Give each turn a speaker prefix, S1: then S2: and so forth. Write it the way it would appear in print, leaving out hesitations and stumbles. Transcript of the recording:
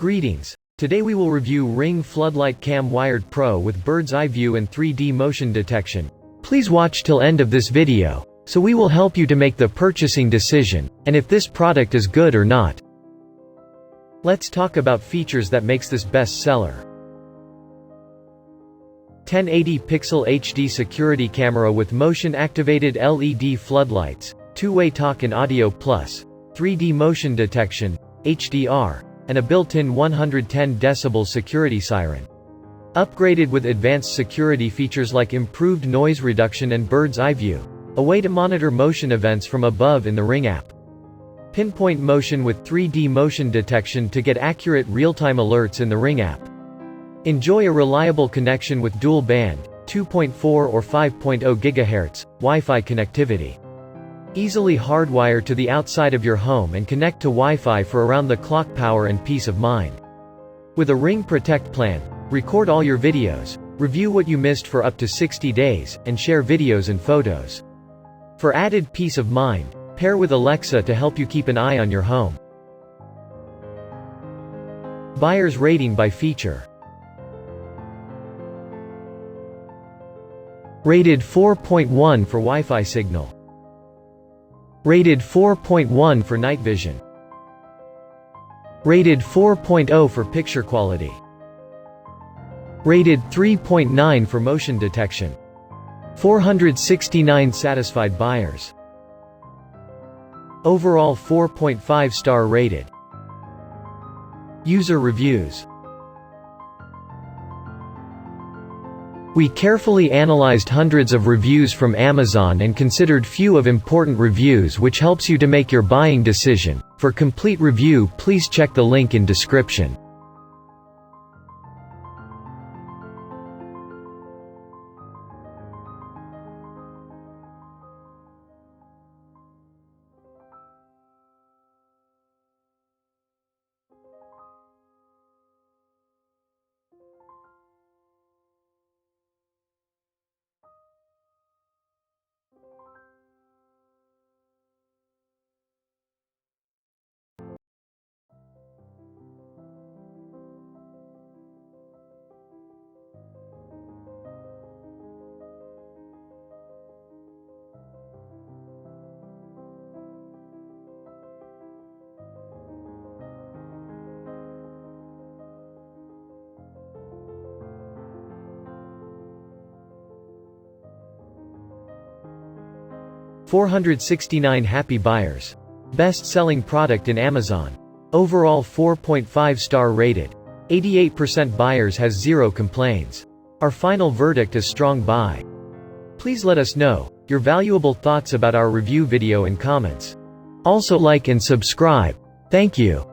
S1: Greetings. Today we will review Ring Floodlight Cam Wired Pro with bird's eye view and 3D motion detection. Please watch till end of this video, so we will help you to make the purchasing decision, and if this product is good or not. Let's talk about features that makes this best seller. 1080 pixel HD security camera with motion activated LED floodlights, two-way talk and audio plus, 3D motion detection, HDR, and a built-in 110 decibel security siren. Upgraded with advanced security features like improved noise reduction and bird's eye view, a way to monitor motion events from above in the Ring app. Pinpoint motion with 3D motion detection to get accurate real-time alerts in the Ring app. Enjoy a reliable connection with dual-band, 2.4 or 5.0 GHz, Wi-Fi connectivity. Easily hardwire to the outside of your home and connect to Wi-Fi for around-the-clock power and peace of mind. With a Ring Protect plan, record all your videos, review what you missed for up to 60 days, and share videos and photos. For added peace of mind, pair with Alexa to help you keep an eye on your home. Buyer's rating by feature. Rated 4.1 for Wi-Fi signal. Rated 4.1 for night vision. Rated 4.0 for picture quality. Rated 3.9 for motion detection. 469 satisfied buyers. Overall 4.5 star rated. User reviews. We carefully analyzed hundreds of reviews from Amazon and considered few of important reviews, which helps you to make your buying decision. For complete review, please check the link in description. $469 happy buyers. Best-selling product in Amazon. Overall 4.5 star rated. 88% buyers has 0 complaints. Our final verdict is strong buy. Please let us know your valuable thoughts about our review video in comments. Also like and subscribe. Thank you.